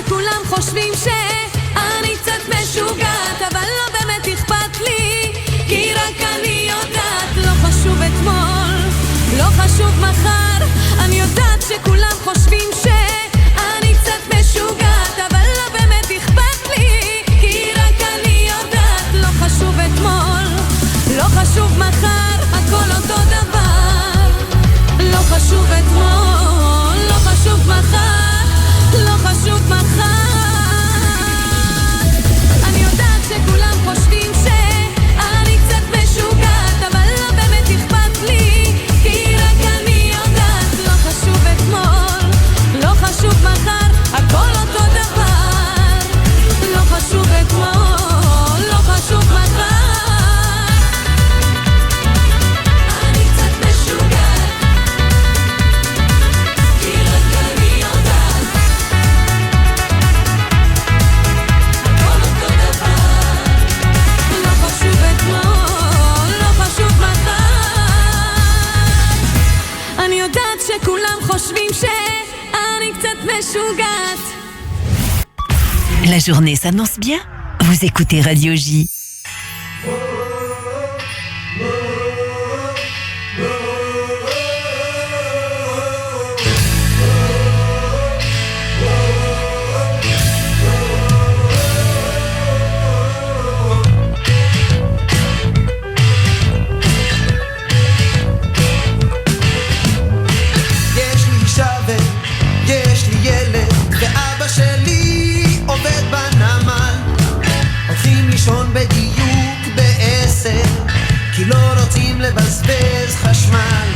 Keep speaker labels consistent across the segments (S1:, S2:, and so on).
S1: שכולם חושבים שאני קצת משוגעת, אבל לא באמת אכפת לי, כי רק אני יודעת, לא חשוב אתמול, לא חשוב מחר, אני יודעת שכולם חושבים שאני קצת משוגעת, אבל לא באמת אכפת לי, כי רק אני יודעת, לא חשוב אתמול, לא חשוב מחר, הכל אותו דבר, לא חשוב אתמול, לא חשוב מחר, לא חשוב מחר. אני יודעת שכולם חושבים שאני קצת משוגעת, אבל לא באמת אכפת לי, כי רק אני יודעת, לא חשוב אתמול, לא חשוב מחר, הכל אותו דבר, לא חשוב אתמול, לא חשוב מחר. אני קצת משוגעת, כי רק אני יודעת, הכל אותו דבר, לא חשוב אתמול, לא חשוב מחר. אני יודעת שכולם חושבים שאני קצת משוגעת.
S2: La journée s'annonce bien. Vous écoutez Radio J.
S3: יש לי אישה ויש לי ילד, ואבא שלי עובד בנמל. הולכים לישון בדיוק ב10, כי לא רוצים לבזבז חשמל.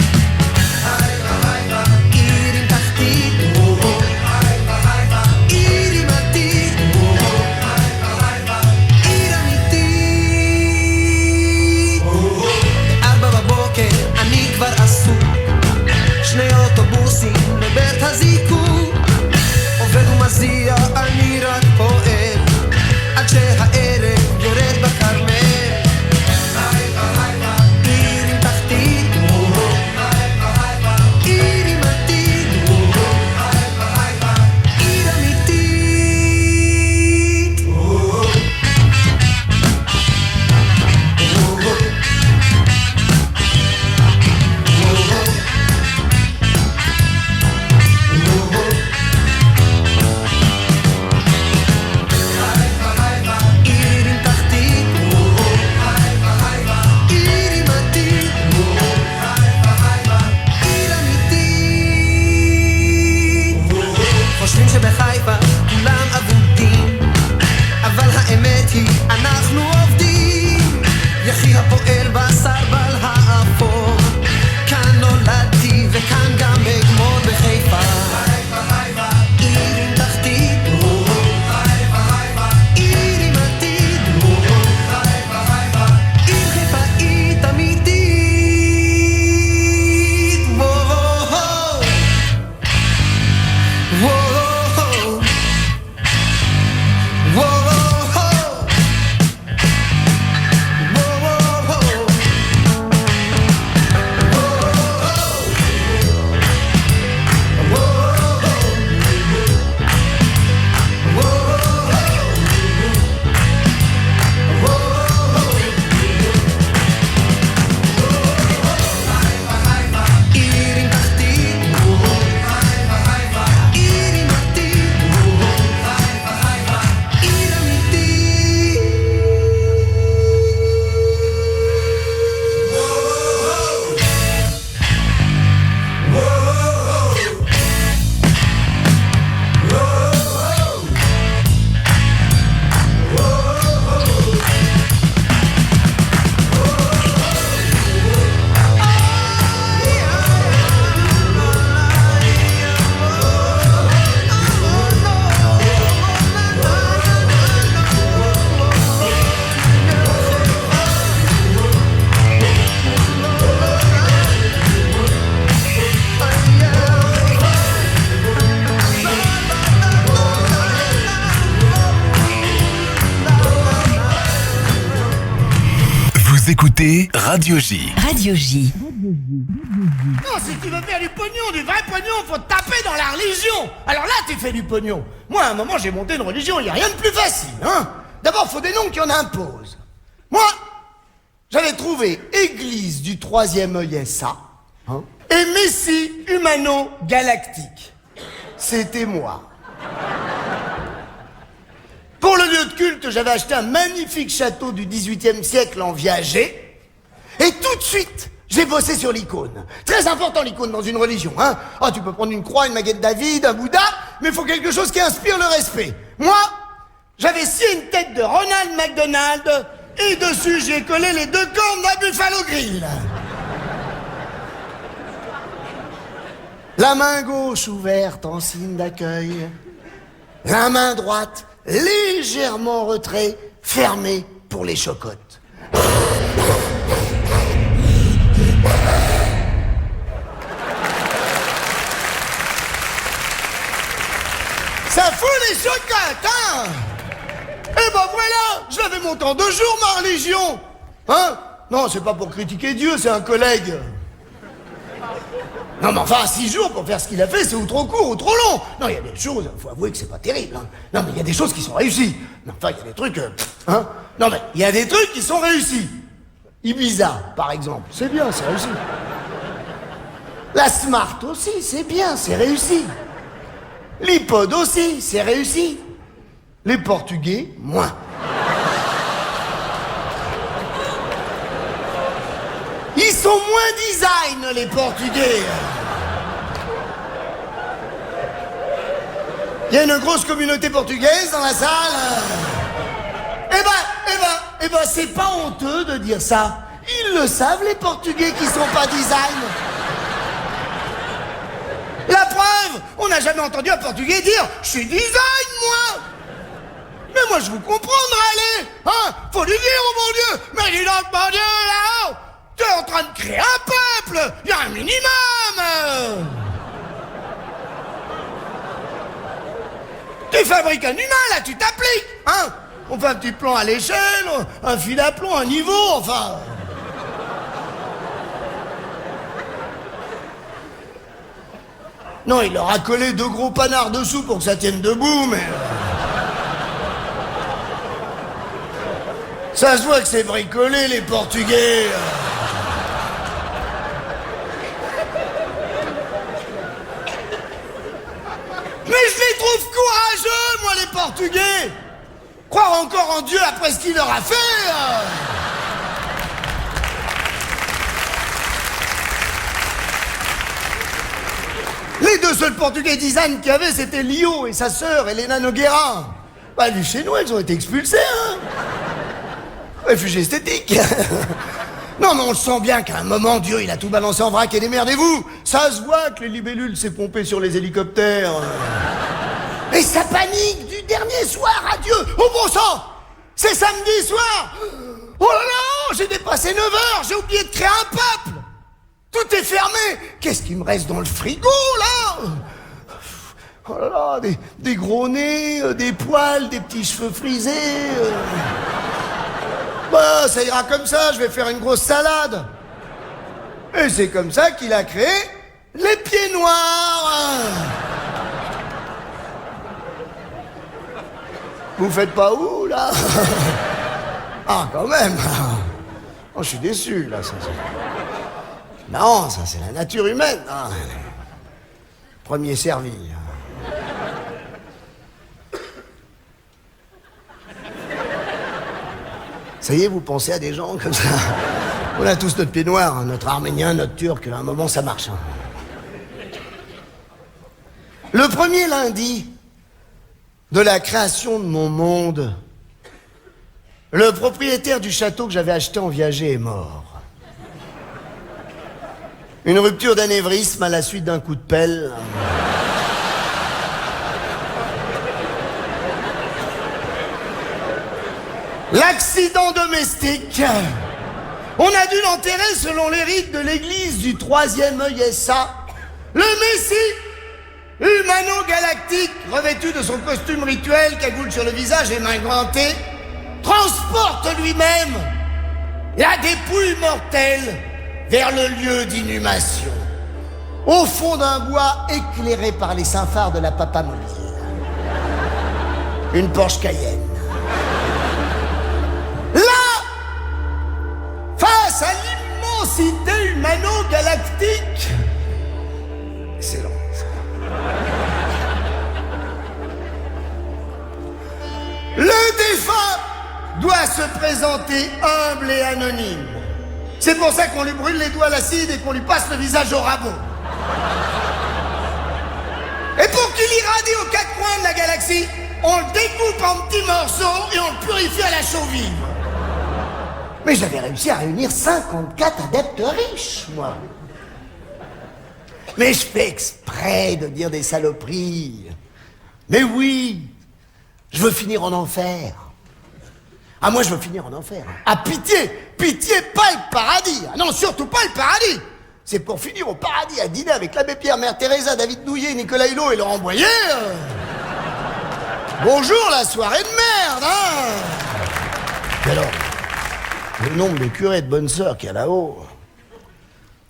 S3: עיר עם תחתית, עיר עם עתיד, עיר אמיתית. ב4 בבוקר אני כבר עסוק, 2 אוטובוסים לבית הזיקוק, עובד ומזיע, אני רק פועל עד שהערב יורד בכרמל. עיר עם תחתית, עיר עם עתיד, עיר אמיתית. עיר עם תחתית, עיר עם עתיד, עיר אמיתית. חושבים שבחיפה כולם אבודים, אבל האמת היא אנחנו עובדים. יחי הפועל בסרבל האפור, כאן נולדתי וכאן גם אגמור בחיפה. עיר עם תחתית, עיר עם עתיד, עיר חיפאית אמיתית. וואו, וואו,
S4: Vous écoutez Radio J.
S2: Radio J.
S5: Non, si tu veux faire du pognon, du vrai pognon, faut taper dans la religion. Alors là, tu fais du pognon. Moi, à un moment, j'ai monté une religion, il n'y a rien de plus facile, hein. D'abord, faut des noms qui en imposent. Moi, j'avais trouvé Église du troisième œil SA, hein, et Messie humano-galactique. C'était moi. Pour le lieu de culte, j'avais acheté un magnifique château du XVIIIe siècle en viager. Et tout de suite, j'ai bossé sur l'icône. Très important l'icône dans une religion, hein. Ah, tu peux prendre une croix, une maguette David, un Bouddha, mais il faut quelque chose qui inspire le respect. Moi, j'avais scié une tête de Ronald McDonald et dessus j'ai collé les deux cornes d'un Buffalo Grill. La main gauche ouverte en signe d'accueil. La main droite légèrement en retrait, fermée pour les chocottes. Ça fout les chocottes, hein? Eh ben voilà, je l'avais monté en 2 jours, ma religion. Hein? Non, c'est pas pour critiquer Dieu, c'est un collègue. Non mais enfin, 6 jours pour faire ce qu'il a fait, c'est ou trop court ou trop long. Non, il y a des choses, faut avouer que c'est pas terrible, hein. Non mais il y a des choses qui sont réussies. Non, enfin, il y a des trucs, hein. Non mais, il y a des trucs qui sont réussis. Ibiza, par exemple, c'est bien, c'est réussi. La Smart aussi, c'est bien, c'est réussi. L'iPod aussi, c'est réussi. Les Portugais, moins. Ils sont moins design, les Portugais. Il y a une grosse communauté portugaise dans la salle. Eh ben, c'est pas honteux de dire ça. Ils le savent, les Portugais, qui sont pas design. La preuve, on n'a jamais entendu un Portugais dire « Je suis design, moi !» Mais moi, je vous comprendrai, allez, hein. Faut lui dire, oh mon Dieu. Mais dis donc, mon Dieu, là-haut, t'es en train de créer un peuple. Il y a un minimum. Tu fabriques un humain, là, tu t'appliques, hein. On fait un petit plan à l'échelle, un fil à plomb, un niveau, enfin... Non, il leur a collé 2 gros panards dessous pour que ça tienne debout, mais... Ça se voit que c'est bricolé, les Portugais. Mais je les trouve courageux, moi, les Portugais. Croire encore en Dieu après ce qu'il leur a fait. Les 2 seuls Portugais design qu'il y avait, c'était Lio et sa sœur, Helena Nogueira. Bah, du chez nous, elles ont été expulsées, hein. Réfugiés esthétiques. Non, mais on le sent bien qu'à un moment, Dieu, il a tout balancé en vrac et démerdez-vous. Ça se voit que les libellules s'est pompé sur les hélicoptères. Et ça panique du dernier soir à Dieu. Oh bon sang, c'est samedi soir. Oh là là, j'ai dépassé 9 heures, j'ai oublié de créer un peuple. Tout est fermé. Qu'est-ce qui me reste dans le frigo, là? Oh là là, des gros nez, des poils, des petits cheveux frisés. Bah, ça ira comme ça, je vais faire une grosse salade. Et c'est comme ça qu'il a créé les pieds noirs. Vous faites pas où, là? Ah, quand même. Oh, je suis déçu, là. Non, ça, c'est la nature humaine. Ah. Premier servi. Ça y est, vous pensez à des gens comme ça. On a tous notre pied noir, hein, notre arménien, notre turc. À un moment, ça marche. Hein. Le premier lundi de la création de mon monde, le propriétaire du château que j'avais acheté en viager est mort. Une rupture d'anévrisme à la suite d'un coup de pelle. L'accident domestique. On a dû l'enterrer selon les rites de l'église du troisième œil SA. Le Messie humano-galactique, revêtu de son costume rituel, cagoule sur le visage et main gantée, transporte lui-même la dépouille mortelle vers le lieu d'inhumation, au fond d'un bois éclairé par les saints phares de la Papa Mobile. Une Porsche Cayenne. Là, face à l'immensité humano-galactique, excellent. Le défunt doit se présenter humble et anonyme. C'est pour ça qu'on lui brûle les doigts à l'acide et qu'on lui passe le visage au rabot. Et pour qu'il irradie aux quatre coins de la galaxie, on le découpe en petits morceaux et on le purifie à la chaux vive. Mais j'avais réussi à réunir 54 adeptes riches, moi. Mais je fais exprès de dire des saloperies. Mais oui, je veux finir en enfer. Ah, moi, je veux finir en enfer. Ah, pitié, pitié, pas le paradis. Ah non, surtout pas le paradis. C'est pour finir au paradis à dîner avec l'abbé Pierre, Mère Teresa, David Douillet, Nicolas Hulot et Laurent Boyer. Bonjour, la soirée de merde, hein. Et alors, le nombre de curés et de bonnes sœurs qu'il y a là-haut,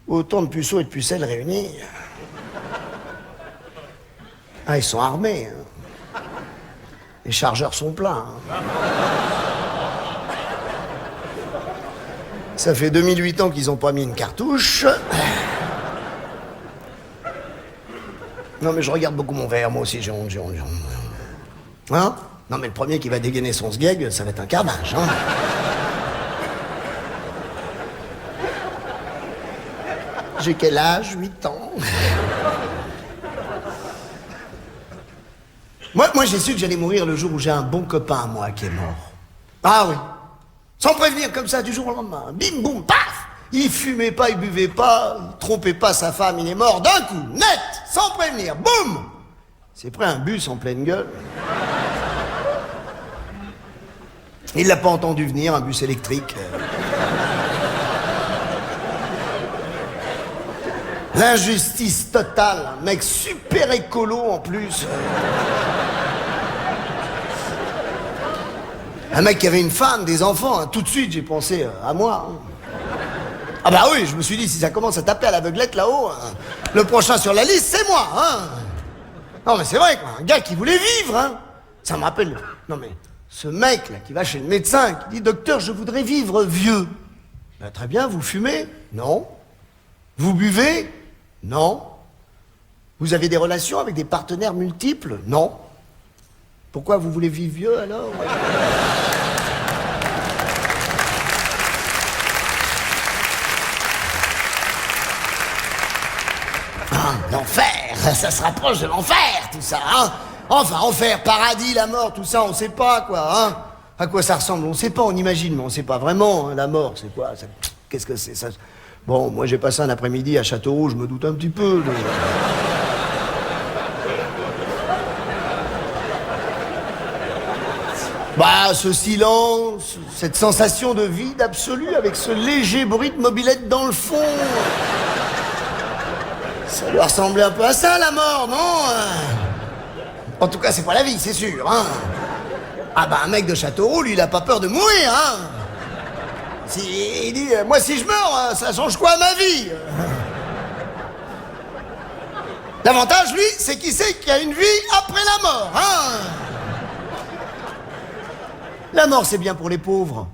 S5: autant de puceaux et de pucelles réunis. Ah, ils sont armés, hein. Les chargeurs sont pleins, hein. Ça fait 2008 ans qu'ils n'ont pas mis une cartouche. Non, mais je regarde beaucoup mon verre, moi aussi, j'ai honte. Hein? Non, mais le premier qui va dégainer son sgeg, ça va être un carnage, hein. J'ai quel âge? 8 ans. Moi, j'ai su que j'allais mourir le jour où j'ai un bon copain à moi qui est mort. Ah oui. Sans prévenir comme ça, du jour au lendemain. Bim, boum, paf! Il fumait pas, il buvait pas, il trompait pas sa femme, il est mort d'un coup, net, sans prévenir, boum! C'est pris un bus en pleine gueule. Il l'a pas entendu venir, un bus électrique. L'injustice totale, un mec super écolo en plus. Un mec qui avait une femme, des enfants, hein. Tout de suite j'ai pensé à moi. Hein. Ah bah oui, je me suis dit, si ça commence à taper à l'aveuglette là-haut, hein, le prochain sur la liste, c'est moi. Hein. Non mais c'est vrai, quoi, un gars qui voulait vivre. Hein. Ça me rappelle, non mais, ce mec là qui va chez le médecin, qui dit, docteur, je voudrais vivre vieux. Ben, très bien, vous fumez? Non. Vous buvez? Non. Vous avez des relations avec des partenaires multiples? Non. Pourquoi vous voulez vivre vieux alors? L'enfer, ça se rapproche de l'enfer, tout ça, hein. Enfin, enfer, paradis, la mort, tout ça, on sait pas, quoi, hein. À quoi ça ressemble, on sait pas, on imagine, mais on sait pas vraiment, hein, la mort, c'est quoi ça, qu'est-ce que c'est, ça? Bon, moi j'ai passé un après-midi à Châteauroux, je me doute un petit peu, Bah, ce silence, cette sensation de vide absolu avec ce léger bruit de mobilette dans le fond. Ça doit ressembler un peu à ça, la mort, non? En tout cas, c'est pas la vie, c'est sûr, hein. Ah bah, un mec de Châteauroux, lui, il a pas peur de mourir, hein. Il dit, moi, si je meurs, ça change quoi à ma vie? L'avantage, lui, c'est qu'il sait qu'il y a une vie après la mort, hein. La mort, c'est bien pour les pauvres.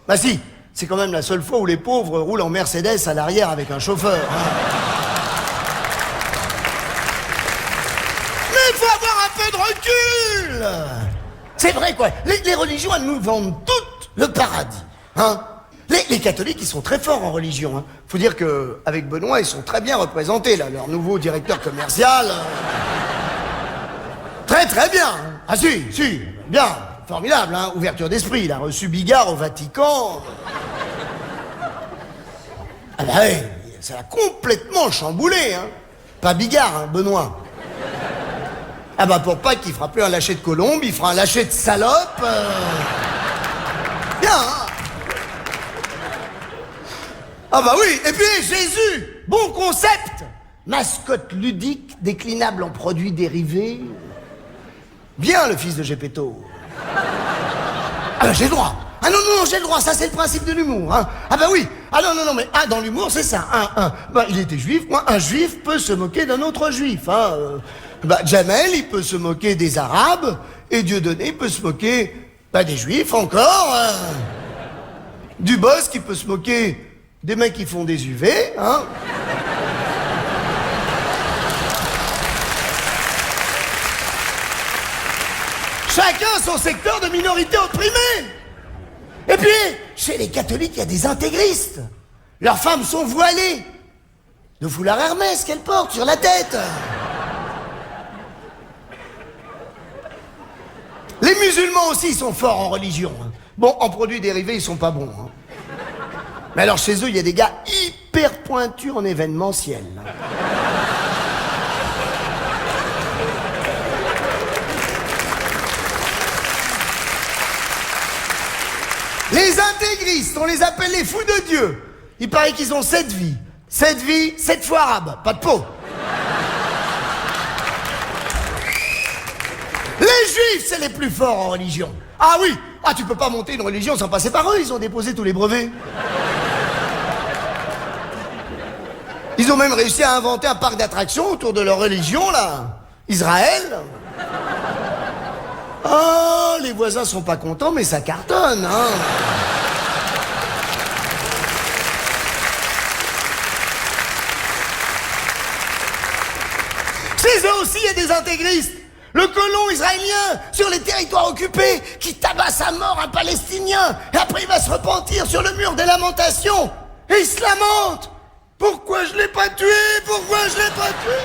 S5: Bah si, c'est quand même la seule fois où les pauvres roulent en Mercedes à l'arrière avec un chauffeur, hein. Il faut avoir un peu de recul. C'est vrai, quoi. Les religions, elles nous vendent toutes le paradis, hein. Les catholiques, ils sont très forts en religion, hein. Faut dire qu'avec Benoît, ils sont très bien représentés, là. Leur nouveau directeur commercial. Très, très bien. Ah si, bien. Formidable, hein. Ouverture d'esprit. Il a reçu Bigard au Vatican. Ah bah oui, ça l'a complètement chamboulé, hein. Pas Bigard, hein, Benoît. Ah bah pour Pâques, il fera plus un lâcher de colombe, il fera un lâcher de salope. Bien, hein. Ah bah oui, et puis Jésus, bon concept. Mascotte ludique, déclinable en produits dérivés. Bien le fils de Gepetto. Ah bah j'ai le droit. Ah non, non, j'ai le droit, ça c'est le principe de l'humour. Hein. Ah bah oui. Ah non, non, non, mais dans l'humour, c'est ça. Bah, il était juif, moi, un juif peut se moquer d'un autre juif. Hein. Jamel, il peut se moquer des Arabes, et Dieudonné, il peut se moquer des juifs encore. Hein. Dubosc, qui peut se moquer des mecs qui font des UV. Hein. Chacun son secteur de minorité opprimée. Et puis, chez les catholiques, il y a des intégristes. Leurs femmes sont voilées. De foulard Hermès qu'elles portent sur la tête. Les musulmans aussi sont forts en religion. Bon, en produits dérivés, ils sont pas bons. Hein. Mais alors, chez eux, il y a des gars hyper pointus en événementiel. Les intégristes, on les appelle les fous de Dieu. Il paraît qu'ils ont 7 vies. 7 vies, 7 fois arabes. Pas de peau. Les juifs, c'est les plus forts en religion. Ah oui. Ah, tu peux pas monter une religion sans passer par eux. Ils ont déposé tous les brevets. Ils ont même réussi à inventer un parc d'attractions autour de leur religion, là. Israël. Oh, les voisins sont pas contents, mais ça cartonne, hein. Chez eux aussi, il y a des intégristes. Le colon israélien sur les territoires occupés qui tabasse à mort un Palestinien. Et après, il va se repentir sur le mur des lamentations. Et il se lamente. Pourquoi je l'ai pas tué? Pourquoi je l'ai pas tué?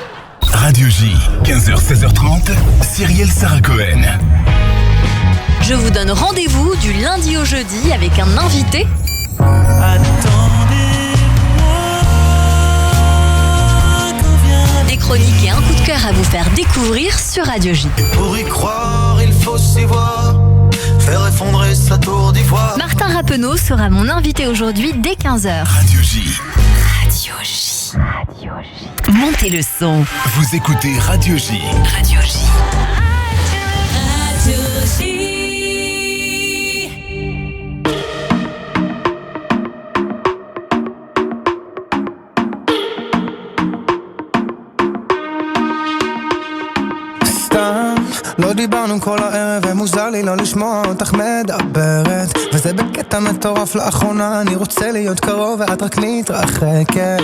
S4: Radio J, 15h-16h30, Cyrielle Sarah Cohen.
S2: Je vous donne rendez-vous du lundi au jeudi avec un invité. Des chroniques et un coup de cœur à vous faire découvrir sur Radio J.
S3: Pour y croire, il faut s'y voir. Faire effondrer sa tour d'ivoire.
S2: Martin Rappeneau sera mon invité aujourd'hui dès 15h.
S4: Radio J.
S2: Radio J. Radio J. Montez le son.
S4: Vous écoutez Radio J.
S2: Radio J.
S1: Radio J.
S6: לא דיברנו כל הערב ומוזר לי לא לשמוע אותך מדברת וזה בקטע מטורף לאחרונה אני רוצה להיות קרוב ואת רק מתרחקת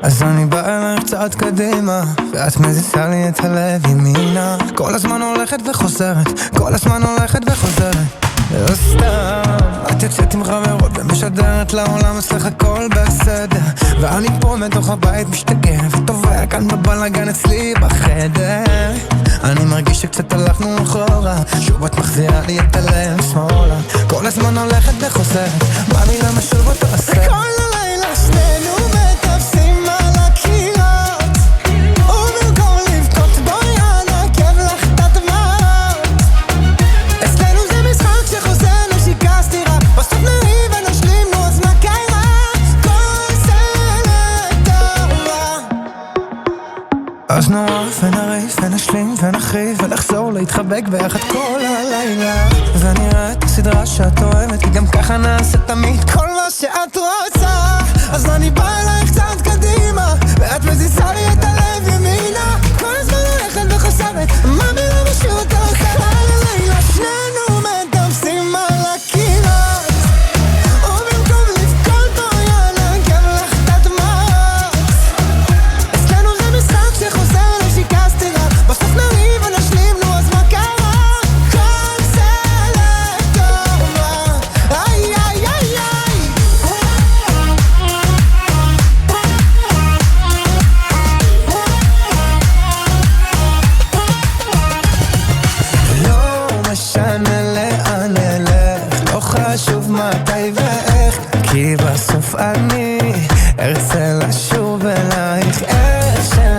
S6: אז אני בא אלייך צעד קדימה ואת מזיזה לי את הלב ימינה כל הזמן הולכת וחוזרת כל הזמן הולכת וחוזרת לא סתם את יוצאת עם חברות ומשדרת לעולם אצלך הכל בסדר ואני פה מתוך הבית משתגע וטובע כאן בבלגן אצלי בחדר אני מרגיש שקצת הלכנו אחורה שוב את מחזירה לי את הלב שמאלה כל הזמן הולכת וחוזרת מה מילה משוב אותו עשה כל הלילה שנינו מטפסים על הקירות ובמקום לבכות בואי אנקב לך את הדמעות אצלנו זה משחק שחוזר נשיקה סתירה בסוף נריב ונשלים נו אז מה קרה כל זה לטובה אז נעוף ונריב ונשלים ונחריב ונחזור להתחבק ביחד כל הלילה ונראה את הסדרה שאת אוהבת כי גם ככה נעשה תמיד כל מה שאת רוצה אז אני בא אלייך צעד קדימה ואת מזיזה לי את הלב ימינה כל הזמן הולכת וחוזרת מה מילה משאיר אותה עושה הלילה שנינו מטפסים על הקירות ובמקום לבכות בואי אנקב לך את הדמעות אצלנו זה משחק שחוזר נשיקה סתירה בסוף נריב ונשלים נו אז מה קרה כל זה לטובה איי איי איי איי לא משנה לאן נלך לא חשוב מתי ואיך כי בסוף אני ארצה לשוב